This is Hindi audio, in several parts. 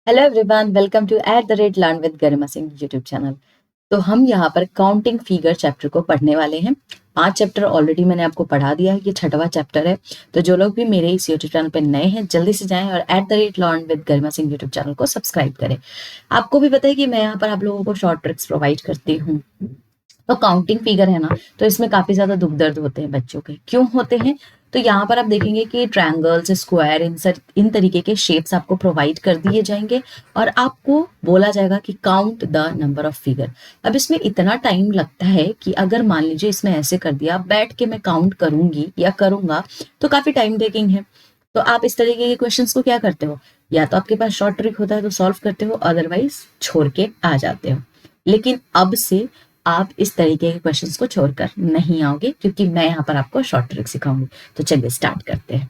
Hello everyone, welcome to @learn with Garima Singh YouTube channel. तो हम यहाँ पर काउंटिंग फिगर चैप्टर को पढ़ने वाले हैं। 5 चैप्टर ऑलरेडी मैंने आपको पढ़ा दिया है, ये 6वां चैप्टर है। तो जो लोग भी मेरे इस यूट्यूब चैनल पर नए हैं जल्दी से जाएं और @learn with Garima Singh YouTube channel को सब्सक्राइब करें। आपको भी पता है कि मैं यहाँ पर आप लोगों को शॉर्ट ट्रिक्स प्रोवाइड करती हूँ। तो काउंटिंग फिगर है ना, तो इसमें काफी ज्यादा दुख दर्द होते हैं बच्चों के। क्यों होते हैं? तो यहाँ पर आप देखेंगे कि ट्रायंगल्स, स्क्वायर, इन तरीके के शेप्स आपको प्रोवाइड कर दिए जाएंगे और आपको बोला जाएगा कि count the number of figure. अब इसमें इतना टाइम लगता है कि अगर मान लीजिए इसमें ऐसे कर दिया, बैठ के मैं काउंट करूंगी या करूंगा तो काफी टाइम टेकिंग है। तो आप इस तरीके के क्वेश्चंस को क्या करते हो, या तो आपके पास शॉर्ट ट्रिक होता है तो सॉल्व करते हो, अदरवाइज छोड़ के आ जाते हो। लेकिन अब से आप इस तरीके के क्वेश्चंस को छोड़कर नहीं आओगे, क्योंकि मैं यहाँ पर आपको शॉर्ट ट्रिक सिखाऊंगी। तो चलिए स्टार्ट करते हैं।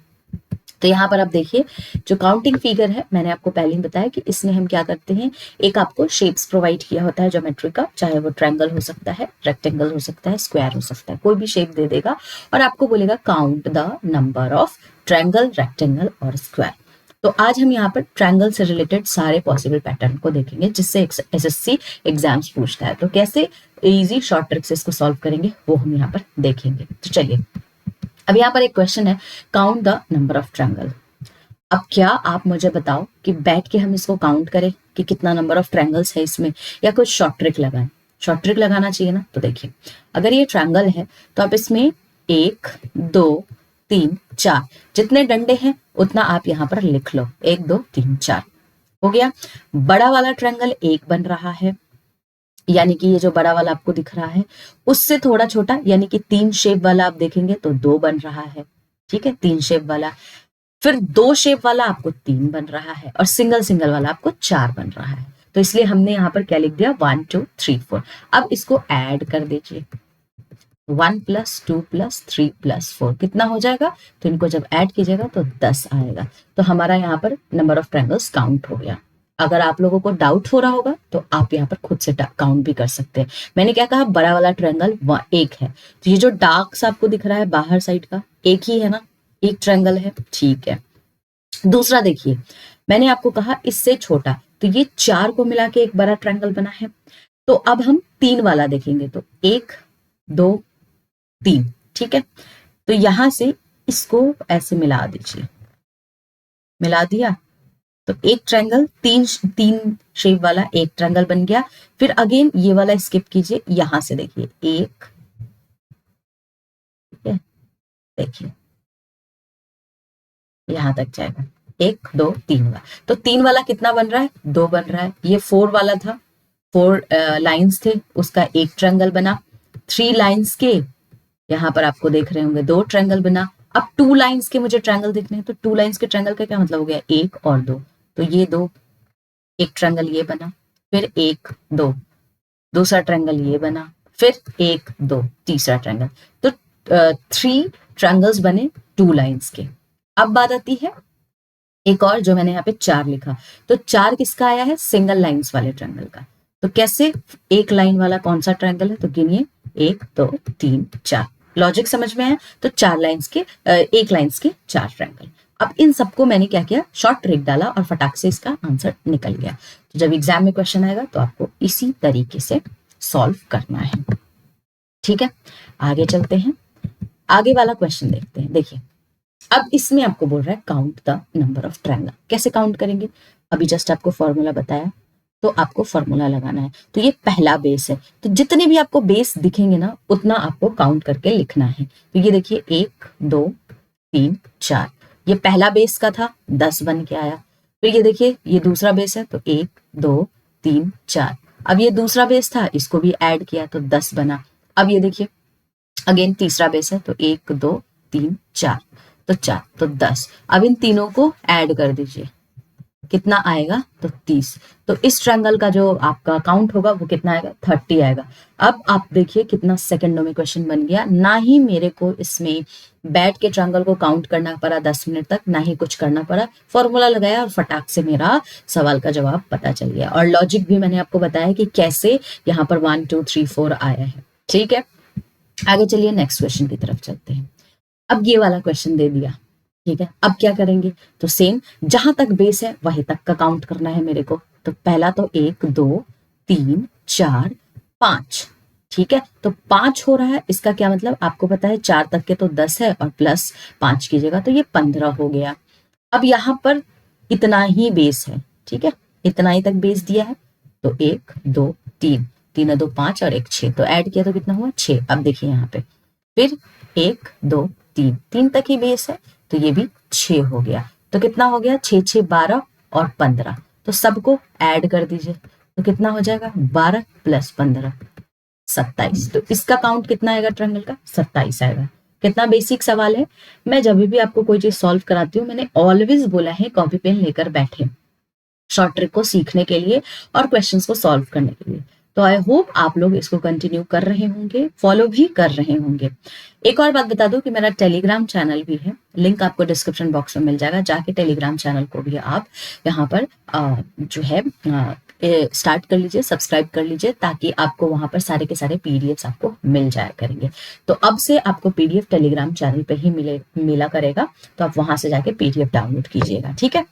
तो यहाँ पर आप देखिए, जो काउंटिंग फिगर है मैंने आपको पहले ही बताया कि इसमें हम क्या करते हैं, एक आपको शेप्स प्रोवाइड किया होता है ज्योमेट्री का, चाहे वो ट्रायंगल हो सकता है, रेक्टेंगल हो सकता है, स्क्वायर हो सकता है, कोई भी शेप दे देगा और आपको बोलेगा count the number of triangle, rectangle और स्क्वायर। तो आज हम यहाँ पर ट्रायंगल से रिलेटेड सारे पॉसिबल पैटर्न को देखेंगे जिससे एसएससी एग्जाम्स पूछता है। तो कैसे इजी शॉर्ट ट्रिक से इसको सॉल्व करेंगे वो हम यहाँ पर देखेंगे। तो चलिए, अब यहाँ पर एक क्वेश्चन है, count the number of triangle. अब क्या आप मुझे बताओ कि बैठ के हम इसको काउंट करें कि कितना नंबर ऑफ ट्रायंगल्स है इसमें, या कुछ शॉर्ट ट्रिक लगाएं? शॉर्ट ट्रिक लगाना चाहिए ना। तो देखिए, अगर ये ट्रायंगल है तो आप इसमें 1 2 3 4 जितने डंडे हैं उतना आप यहाँ पर लिख लो, 1 2 3 4 हो गया। बड़ा वाला ट्रायंगल 1 बन रहा है, यानी कि ये जो बड़ा वाला आपको दिख रहा है उससे थोड़ा छोटा, यानी कि 3 शेप वाला आप देखेंगे तो 2 बन रहा है। ठीक है, 3 शेप वाला। फिर 2 शेप वाला आपको 3 बन रहा है और सिंगल सिंगल वाला आपको 4 बन रहा है। तो इसलिए हमने यहाँ पर क्या लिख दिया, 1 2 3 4। अब इसको ऐड कर दीजिए, 1 + 2 + 3 + 4 कितना हो जाएगा? तो इनको जब ऐड कीजिएगा तो 10 आएगा। तो हमारा यहाँ पर नंबर ऑफ ट्रायंगल्स काउंट हो गया। अगर आप लोगों को डाउट हो रहा होगा तो आप यहाँ पर खुद से काउंट भी कर सकते हैं। मैंने क्या कहा, बड़ा वाला ट्रायंगल 1 है, तो ये जो डार्क सा आपको दिख रहा है बाहर साइड का, एक ही है ना, एक ट्रायंगल है। ठीक है, दूसरा देखिए, मैंने आपको कहा इससे छोटा, तो ये 4 को मिला के एक बड़ा ट्रायंगल बना है। तो अब हम 3 वाला देखेंगे, तो 1 2 3। ठीक है, तो यहां से इसको ऐसे मिला दीजिए, मिला दिया तो एक ट्रायंगल, तीन तीन शेप वाला एक ट्रायंगल बन गया। फिर अगेन ये वाला स्किप कीजिए, यहां से देखिए 1, ठीक है, देखिए यहां तक जाएगा, 1 2 3 वाला। तो 3 वाला कितना बन रहा है, 2 बन रहा है। ये 4 वाला था, 4 लाइंस थे, उसका एक ट्रायंगल बना। 3 लाइंस के यहाँ पर आपको देख रहे होंगे 2 ट्रायंगल बना। अब 2 लाइंस के मुझे ट्रायंगल दिखने हैं, तो 2 लाइंस के ट्रायंगल का क्या मतलब हो गया, 1 और 2। तो ये 2, एक ट्रायंगल ये बना, फिर 1 2, दूसरा ट्रायंगल ये बना, फिर 1 2, तीसरा ट्रायंगल। तो 3 ट्रायंगल्स बने 2 लाइंस के। अब बात आती है एक और, जो मैंने यहाँ पे 4 लिखा, तो 4 किसका आया है, सिंगल लाइंस वाले ट्रायंगल का। तो कैसे, एक लाइन वाला कौन सा ट्रायंगल है, तो गिनिए 1 2 3 4। लॉजिक समझ में है? तो 4 लाइंस के, एक लाइंस के 4 ट्रायंगल। अब इन सबको मैंने क्या किया, शॉर्ट ट्रिक डाला और फटाक से इसका आंसर निकल गया। तो जब एग्जाम में क्वेश्चन आएगा तो आपको इसी तरीके से सॉल्व करना है। ठीक है, आगे चलते हैं, आगे वाला क्वेश्चन देखते हैं। देखिए, अब इसमें आपको बोल रहा है count the number of triangle. कैसे काउंट करेंगे, अभी जस्ट आपको फॉर्मूला बताया, तो आपको फॉर्मूला लगाना है। तो ये पहला बेस है, तो जितने भी आपको बेस दिखेंगे ना उतना आपको काउंट करके लिखना है। तो ये देखिए 1 2 3 4, ये पहला बेस का था, 10 बन के आया। फिर ये देखिए ये दूसरा बेस है, तो 1 2 3 4। अब ये दूसरा बेस था, इसको भी ऐड किया तो 10 बना। अब ये देखिए अगेन तीसरा बेस है, तो 1 2 3 4, तो 4 तो 10। अब इन तीनों को ऐड कर दीजिए, कितना आएगा, तो 30। तो इस ट्रायंगल का जो आपका काउंट होगा वो कितना आएगा, 30 आएगा। अब आप देखिए कितना सेकंडों में क्वेश्चन बन गया। ना ही मेरे को इसमें बैठ के ट्रायंगल को काउंट करना पड़ा 10 मिनट तक, ना ही कुछ करना पड़ा, फॉर्मूला लगाया और फटाक से मेरा सवाल का जवाब पता चल गया। और लॉजिक भी मैंने आपको बताया कि कैसे यहाँ पर 1 2 3 4 आया है। ठीक है, आगे चलिए नेक्स्ट क्वेश्चन की तरफ चलते हैं। अब ये वाला क्वेश्चन दे दिया, ठीक है, अब क्या करेंगे, तो सेम जहां तक बेस है वहीं तक का काउंट करना है मेरे को। तो पहला तो 1 2 3 4 5, ठीक है, तो 5 हो रहा है, इसका क्या मतलब आपको पता है 4 तक के तो 10 है और प्लस 5 कीजिएगा तो ये 15 हो गया। अब यहां पर इतना ही बेस है, ठीक है, इतना ही तक बेस दिया है। तो 1 2 3, 3 2 5 और 1 6, तो ऐड किया तो कितना हुआ 6। अब देखिए यहाँ पे फिर 1 2 3, 3 तक ही बेस है तो ये भी 6 हो गया। तो कितना हो गया, 6 6 12 और 15, तो सबको ऐड कर दीजिए तो कितना हो जाएगा 12 प्लस 15 27। तो इसका काउंट कितना आएगा ट्रायंगल का, 27 आएगा। कितना बेसिक सवाल है। मैं जब भी आपको कोई चीज सॉल्व कराती हूँ मैंने ऑलवेज बोला है कॉपी पेन लेकर बैठे शॉर्ट ट्रिक को सीखने के लिए और क्वेश्चंस को सॉल्व करने के लिए। तो आई होप आप लोग इसको कंटिन्यू कर रहे होंगे, फॉलो भी कर रहे होंगे। एक और बात बता दूं कि मेरा टेलीग्राम चैनल भी है, लिंक आपको डिस्क्रिप्शन बॉक्स में मिल जाएगा, जाके टेलीग्राम चैनल को भी आप यहाँ पर जो है स्टार्ट कर लीजिए, सब्सक्राइब कर लीजिए, ताकि आपको वहां पर सारे के सारे पीडीएफ आपको मिल जाया करेंगे। तो अब से आपको पीडीएफ टेलीग्राम चैनल पे ही मिला करेगा, तो आप वहां से जाके पीडीएफ डाउनलोड कीजिएगा, ठीक है।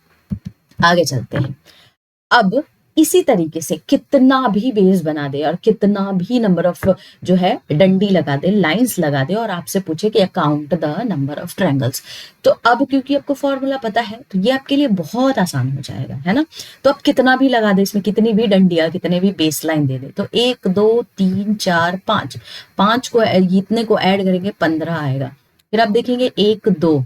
आगे चलते हैं। अब इसी तरीके से कितना भी बेस बना दे और कितना भी नंबर ऑफ जो है डंडी लगा दे, लाइंस लगा दे और आपसे पूछे कि count the number of triangles, तो अब क्योंकि आपको फॉर्मूला पता है तो ये आपके लिए बहुत आसान हो जाएगा, है ना। तो अब कितना भी लगा दे, इसमें कितनी भी डंडिया, कितने भी बेस लाइन दे दे, तो 1 2 3 4 5, 5 को इतने को ऐड करेंगे 15 आएगा। फिर आप देखेंगे 1 2,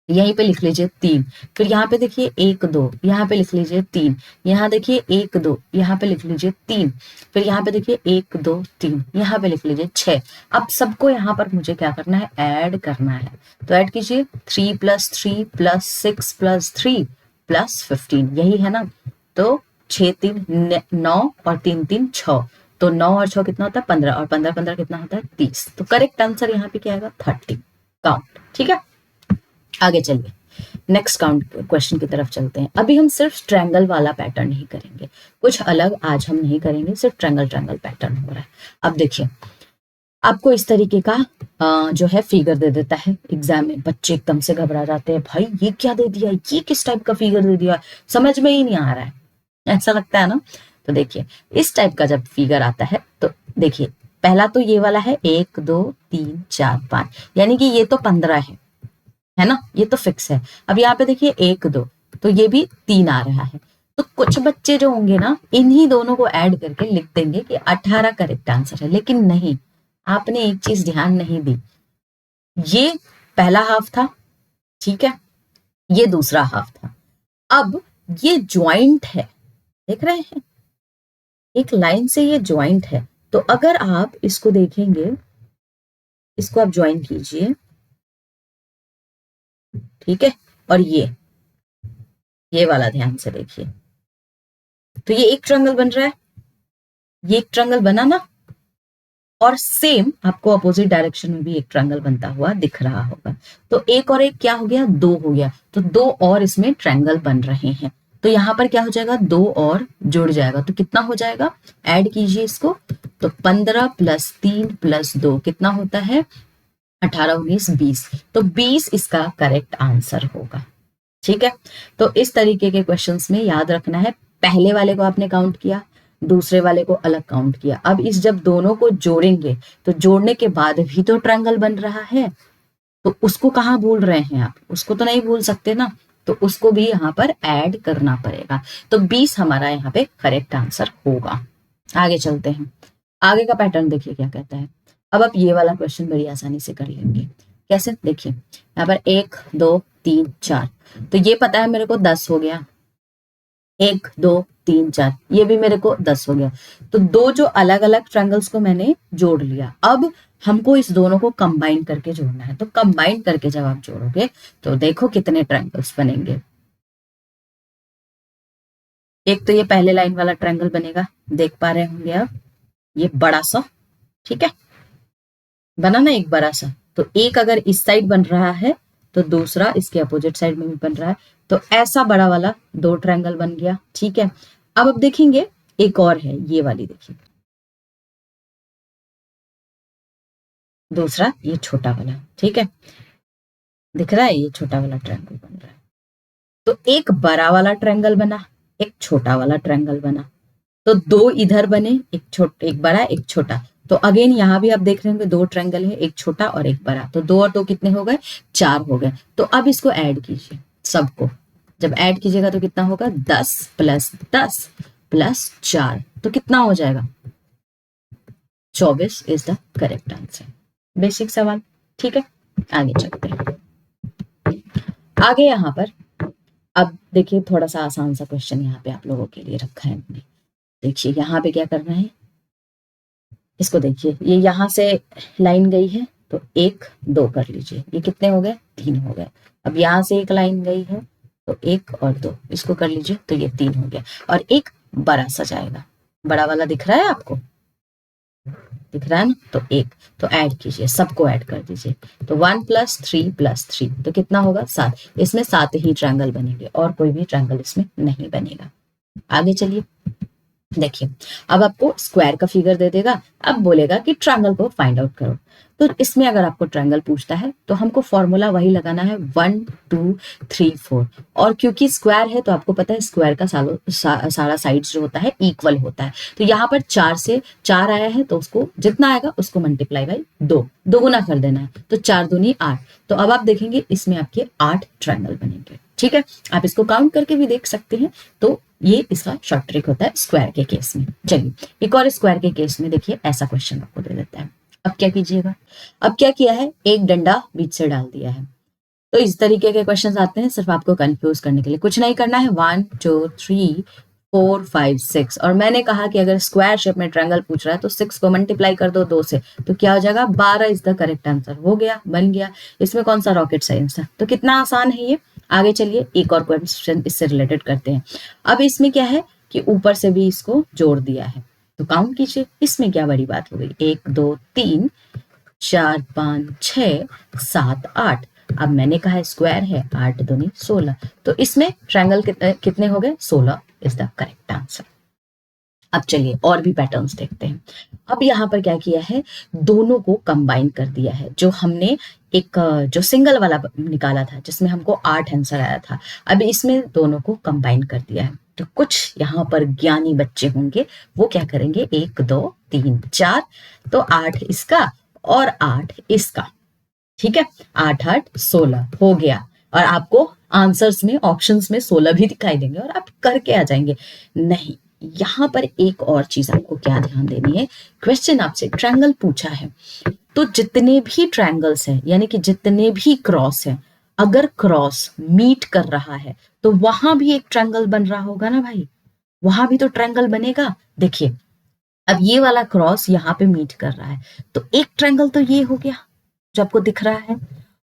यहीं पे लिख लीजिए 3, फिर यहाँ पे देखिए 1 2, यहाँ पे लिख लीजिए 3, यहाँ देखिए 1 2, यहाँ पे लिख लीजिए 3, फिर यहाँ पे देखिए 1 2 3, यहाँ पे लिख लीजिए 6। अब सबको यहाँ पर मुझे क्या करना है, ऐड करना है। तो ऐड कीजिए 3 + 3 + 6 + 3 + 15, यही है ना। तो 6 3 9 और 3 3 6, तो 9 और 6 कितना होता है 15, और 15 15 कितना होता है 30। तो करेक्ट आंसर यहाँ पे क्या आएगा 30 काउंट, ठीक है। आगे चलिए नेक्स्ट काउंट क्वेश्चन की तरफ चलते हैं। अभी हम सिर्फ ट्रायंगल वाला पैटर्न ही करेंगे, कुछ अलग आज हम नहीं करेंगे, सिर्फ ट्रायंगल ट्रायंगल पैटर्न हो रहा है। अब देखिए आपको इस तरीके का जो है फिगर दे देता है एग्जाम में, बच्चे एकदम से घबरा जाते हैं, भाई ये क्या दे दिया, ये किस टाइप का फिगर दे दिया, समझ में ही नहीं आ रहा है, ऐसा लगता है ना। तो देखिए इस टाइप का जब फिगर आता है तो देखिए पहला तो ये वाला है 1 2 3 4 5, यानी कि ये तो 15 है ना, ये तो फिक्स है। अब यहाँ पे देखिए 1 2, तो ये भी 3 आ रहा है। तो कुछ बच्चे जो होंगे ना इन्हीं दोनों को ऐड करके लिख देंगे कि 18 करेक्ट आंसर है, लेकिन नहीं, आपने एक चीज ध्यान नहीं दी, ये पहला हाफ था, ठीक है, ये दूसरा हाफ था। अब ये ज्वाइंट है, देख रहे हैं, एक लाइन से ये ज्वाइंट है। तो अगर आप इसको देखेंगे, इसको आप ज्वाइन कीजिए, ठीक है, और ये वाला ध्यान से देखिए, तो ये एक ट्रायंगल बन रहा है, ये एक ट्रायंगल बना ना, और सेम आपको अपोजिट डायरेक्शन में भी एक ट्रायंगल बनता हुआ दिख रहा होगा। तो एक और एक क्या हो गया, 2 हो गया, तो 2 और इसमें ट्रायंगल बन रहे हैं। तो यहां पर क्या हो जाएगा, 2 और जुड़ जाएगा, तो कितना हो जाएगा, ऐड कीजिए इसको, तो 15 + 3 + 2 कितना होता है 18 19 20, तो 20 इसका करेक्ट आंसर होगा, ठीक है। तो इस तरीके के क्वेश्चंस में याद रखना है, पहले वाले को आपने काउंट किया, दूसरे वाले को अलग काउंट किया। अब इस जब दोनों को जोड़ेंगे तो जोड़ने के बाद भी तो ट्रायंगल बन रहा है, तो उसको कहाँ भूल रहे हैं आप, उसको तो नहीं भूल सकते ना, तो उसको भी यहाँ पर ऐड करना पड़ेगा। तो 20 हमारा यहाँ पे करेक्ट आंसर होगा। आगे चलते हैं, आगे का पैटर्न देखिए क्या कहता है। अब आप ये वाला क्वेश्चन बड़ी आसानी से कर लेंगे, कैसे, देखिए यहाँ पर 1 2 3 4, तो ये पता है मेरे को 10 हो गया, 1 2 3 4, ये भी मेरे को 10 हो गया। तो दो जो अलग अलग ट्रायंगल्स को मैंने जोड़ लिया, अब हमको इस दोनों को कंबाइन करके जोड़ना है। तो कंबाइन करके जब आप जोड़ोगे तो देखो कितने ट्रायंगल्स बनेंगे। एक तो ये पहले लाइन वाला ट्रायंगल बनेगा, देख पा रहे होंगे आप, ये बड़ा सा, ठीक है, बना ना एक बड़ा सा। तो एक अगर इस साइड बन रहा है तो दूसरा इसके अपोजिट साइड में भी बन रहा है, तो ऐसा बड़ा वाला 2 ट्रायंगल बन गया, ठीक है। अब देखेंगे एक और है, ये वाली देखिए, दूसरा ये छोटा वाला, ठीक है। दिख रहा है, ये छोटा वाला ट्रायंगल बन रहा है। तो एक बड़ा वाला ट्रायंगल बना, एक छोटा वाला ट्रायंगल बना, तो दो इधर बने, एक बड़ा एक छोटा। तो अगेन यहां भी आप देख रहे होंगे दो ट्रायंगल है, एक छोटा और एक बड़ा, तो दो और दो कितने हो गए, 4 हो गए। तो अब इसको ऐड कीजिए सबको, जब ऐड कीजिएगा तो कितना होगा, 10 प्लस 10 प्लस 4, तो कितना हो जाएगा, 24 is the correct answer. Basic सवाल, ठीक है। आगे चलते हैं। आगे यहां पर अब देखिए थोड़ा सा आसान सा क्वेश्चन यहाँ पे आप लोगों के लिए रखा है हमने। देखिए यहाँ पे क्या करना है, इसको देखिए, ये यहां से लाइन गई है तो 1 2 कर लीजिए, ये कितने हो गए, 3 हो गए। अब यहां से एक लाइन गई है तो 1 और 2, इसको कर लीजिए तो ये 3 हो गया, और एक बड़ा सा जाएगा, बड़ा वाला दिख रहा है आपको, दिख रहा है ना, तो 1, तो ऐड कीजिए, सबको ऐड कर दीजिए, तो 1 प्लस 3 प्लस 3, तो कितना होगा, 7। इसमें 7 ही ट्रायंगल बनेंगे और कोई भी ट्रायंगल इसमें नहीं बनेगा। आगे चलिए, देखिए अब आपको स्क्वायर का फिगर दे देगा, अब बोलेगा कि ट्रायंगल को फाइंड आउट करो। तो इसमें अगर आपको ट्रायंगल पूछता है तो हमको फॉर्मूला वही लगाना है 1 2 3 4, और क्योंकि स्क्वायर है तो आपको पता है स्क्वायर का सारा साइड्स जो होता है इक्वल होता है। तो यहाँ पर 4 से 4 आया है तो उसको जितना आएगा उसको मल्टीप्लाई बाई 2, दोगुना कर देना है, तो 4 दूनी 8। तो अब आप देखेंगे इसमें आपके 8 ट्रायंगल बनेंगे, ठीक है। आप इसको काउंट करके भी देख सकते हैं, तो ये इसका शॉर्ट ट्रिक होता है स्क्वायर के केस में। चलिए एक और स्क्वायर के केस में देखिए, ऐसा क्वेश्चन आपको दे देता है। अब क्या कीजिएगा, अब क्या किया है, एक डंडा बीच से डाल दिया है। तो इस तरीके के क्वेश्चंस आते हैं सिर्फ आपको कंफ्यूज करने के लिए, कुछ नहीं करना है। 1 2 3 4 5 6, और मैंने कहा कि अगर स्क्वायर शेप में ट्रायंगल पूछ रहा है तो 6 को मल्टीप्लाई कर दो 2 से, तो क्या हो जाएगा, 12 इज द करेक्ट आंसर। हो गया, बन गया। इसमें कौन सा रॉकेट साइंस है, तो कितना आसान है ये। आगे चलिए एक और क्वेश्चन इससे रिलेटेड करते हैं। अब इसमें क्या है कि ऊपर से भी इसको जोड़ दिया है, तो काउंट कीजिए, इसमें क्या बड़ी बात हो गई, 1 2 3 4 5 6 7 8। अब मैंने कहा है स्क्वायर है, 8 दूनी 16, तो इसमें ट्रायंगल कितने हो गए, 16 इज द करेक्ट आंसर। अब चलिए और भी पैटर्न्स देखते हैं। अब यहाँ पर क्या किया है, दोनों को कंबाइन कर दिया है। जो हमने एक जो सिंगल वाला निकाला था जिसमें हमको 8 आंसर आया था, अब इसमें दोनों को कंबाइन कर दिया है। तो कुछ यहाँ पर ज्ञानी बच्चे होंगे, वो क्या करेंगे, 1 2 3 4, तो 8 इसका और 8 इसका, ठीक है। 8 8 16 हो गया, और आपको आंसर्स में ऑप्शंस में 16 भी दिखाई देंगे और आप करके आ जाएंगे। नहीं, यहां पर एक और चीज आपको क्या ध्यान देनी है, क्वेश्चन आपसे ट्रायंगल पूछा है, तो जितने भी ट्रायंगल्स हैं यानी कि जितने भी क्रॉस हैं, अगर क्रॉस मीट कर रहा है तो वहां भी एक ट्रायंगल बन रहा होगा ना भाई, वहां भी तो ट्रायंगल बनेगा। देखिए अब ये वाला क्रॉस यहाँ पे मीट कर रहा है, तो एक ट्रायंगल तो ये हो गया जो आपको दिख रहा है,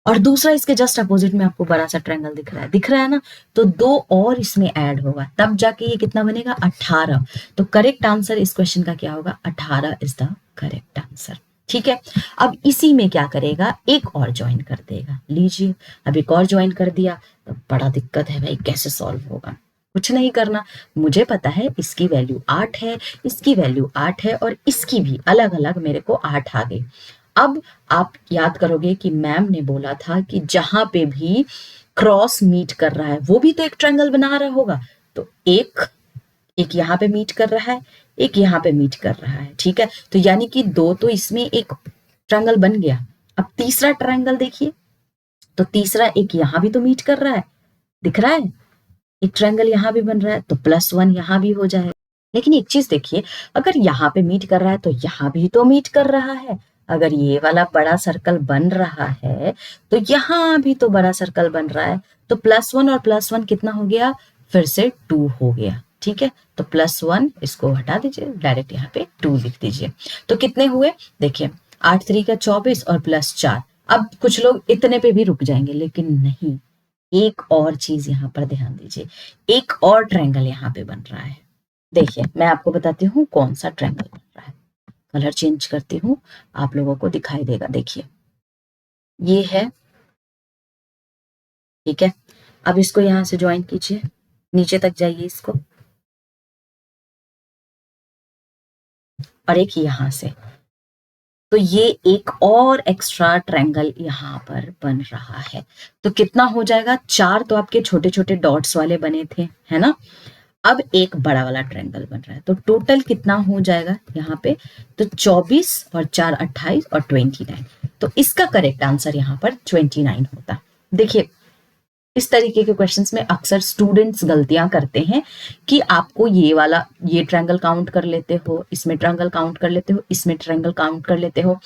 और दूसरा इसके जस्ट अपोजिट में आपको बड़ा सा ट्रायंगल दिख रहा है ना, तो 2 और इसमें ऐड होगा, तब जाके ये कितना बनेगा, 18। तो करेक्ट आंसर इस क्वेश्चन का क्या होगा, 18 इज द करेक्ट आंसर, ठीक है। अब इसी में क्या करेगा, एक और ज्वाइन कर देगा, लीजिए अब एक और ज्वाइन कर दिया, तो बड़ा दिक्कत है भाई, कैसे सॉल्व होगा। कुछ नहीं करना, मुझे पता है इसकी वैल्यू 8 है, इसकी वैल्यू 8 है, और इसकी भी अलग अलग मेरे को 8 आ गई। अब आप याद करोगे कि मैम ने बोला था कि जहां पे भी क्रॉस मीट कर रहा है वो भी तो एक ट्रायंगल बना रहा होगा, तो एक एक यहाँ पे मीट कर रहा है, एक यहाँ पे मीट कर रहा है, ठीक है। तो यानी कि 2 तो इसमें एक ट्रायंगल बन गया। अब तीसरा ट्रायंगल देखिए, तो तीसरा एक यहाँ भी तो मीट कर रहा है, दिख रहा है, एक ट्रायंगल यहाँ भी बन रहा है, तो +1 यहाँ भी हो जाएगा। लेकिन एक चीज देखिए, अगर यहाँ पे मीट कर रहा है तो यहाँ भी तो मीट कर रहा है, अगर ये वाला बड़ा सर्कल बन रहा है तो यहाँ भी तो बड़ा सर्कल बन रहा है, तो +1 और +1 कितना हो गया, फिर से 2 हो गया, ठीक है। तो +1 इसको हटा दीजिए, डायरेक्ट यहाँ पे 2 लिख दीजिए, तो कितने हुए, देखिए 8 3 का 24 और +4। अब कुछ लोग इतने पे भी रुक जाएंगे, लेकिन नहीं, एक और चीज यहाँ पर ध्यान दीजिए, एक और ट्रायंगल यहाँ पे बन रहा है। देखिए मैं आपको बताती हूँ कौन सा ट्रायंगल बन रहा है, कलर चेंज करती हूँ, आप लोगों को दिखाई देगा। देखिए ये है, ठीक है। अब इसको यहां से ज्वाइन कीजिए, नीचे तक जाइए इसको, और एक यहां से, तो ये एक और एक्स्ट्रा ट्रायंगल यहाँ पर बन रहा है। तो कितना हो जाएगा, 4 तो आपके छोटे छोटे डॉट्स वाले बने थे, है ना, अब एक बड़ा वाला ट्रायंगल बन रहा है। तो टोटल कितना हो जाएगा यहाँ पे, तो 24 और 4 28 और 29। तो इसका करेक्ट आंसर यहाँ पर 29 होता। देखिए इस तरीके के क्वेश्चंस में अक्सर स्टूडेंट्स गलतियां करते हैं कि आपको ये ट्रायंगल काउंट कर लेते हो, इसमें ट्रायंगल काउंट कर लेते हो, इसमें ट्रायंगल काउंट कर लेते हो।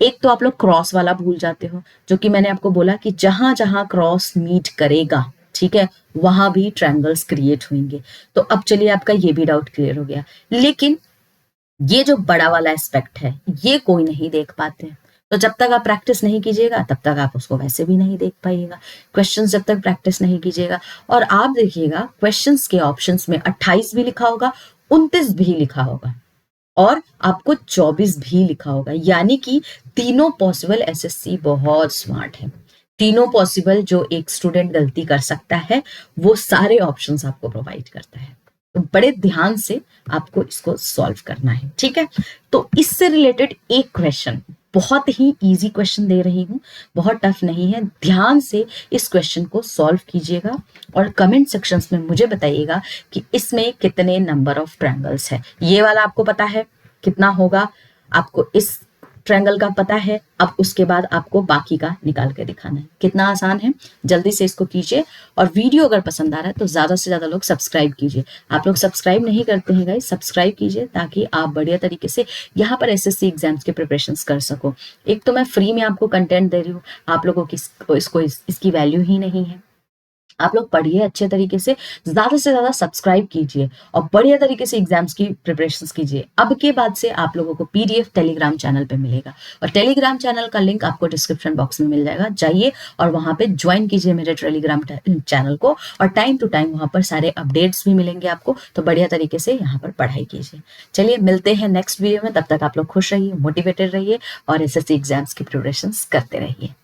एक तो आप लोग क्रॉस वाला भूल जाते हो, जो कि मैंने आपको बोला कि जहां जहां क्रॉस मीट करेगा, ठीक है, वहां भी ट्रायंगल्स क्रिएट होंगे। तो अब चलिए आपका ये भी डाउट क्लियर हो गया। लेकिन ये जो बड़ा वाला एस्पेक्ट है ये कोई नहीं देख पाते, तो जब तक आप प्रैक्टिस नहीं कीजिएगा तब तक आप उसको वैसे भी नहीं देख पाइएगा। क्वेश्चंस जब तक प्रैक्टिस नहीं कीजिएगा, और आप देखिएगा क्वेश्चंस के ऑप्शंस में 28 भी लिखा होगा, 29 भी लिखा होगा और आपको 24 भी लिखा होगा, यानी कि तीनों पॉसिबल। एसएससी बहुत स्मार्ट है, तीनों पॉसिबल जो एक स्टूडेंट गलती कर सकता है वो सारे ऑप्शंस आपको प्रोवाइड करता है। तो बड़े ध्यान से आपको इसको सॉल्व करना है, ठीक है। तो इससे रिलेटेड एक क्वेश्चन, बहुत ही इजी क्वेश्चन दे रही हूं, बहुत टफ नहीं है। ध्यान से इस क्वेश्चन को सॉल्व कीजिएगा और कमेंट सेक्शंस में मुझे बताइएगा कि इसमें कितने नंबर ऑफ ट्रायंगल्स है। ये वाला आपको पता है कितना होगा, आपको इस ट्रायंगल का पता है, अब उसके बाद आपको बाकी का निकाल के दिखाना है। कितना आसान है, जल्दी से इसको कीजिए। और वीडियो अगर पसंद आ रहा है तो ज्यादा से ज्यादा लोग सब्सक्राइब कीजिए। आप लोग सब्सक्राइब नहीं करते हैं गाइस, सब्सक्राइब कीजिए ताकि आप बढ़िया तरीके से यहाँ पर एसएससी एग्जाम्स के प्रिपरेशंस कर सको। एक तो मैं फ्री में आपको कंटेंट दे रही हूँ, आप लोगों की इसकी वैल्यू ही नहीं है। आप लोग पढ़िए अच्छे तरीके से ज्यादा सब्सक्राइब कीजिए और बढ़िया तरीके से एग्जाम्स की प्रिपरेशंस कीजिए। अब के बाद से आप लोगों को पीडीएफ टेलीग्राम चैनल पे मिलेगा, और टेलीग्राम चैनल का लिंक आपको डिस्क्रिप्शन बॉक्स में मिल जाएगा। जाइए और वहां पे ज्वाइन कीजिए मेरे टेलीग्राम चैनल को, और टाइम टू टाइम वहां पर सारे अपडेट्स भी मिलेंगे आपको। तो बढ़िया तरीके से यहाँ पर पढ़ाई कीजिए। चलिए मिलते हैं नेक्स्ट वीडियो में, तब तक आप लोग खुश रहिए, मोटिवेटेड रहिए और एसएससी एग्जाम्स की प्रिपरेशंस करते रहिए।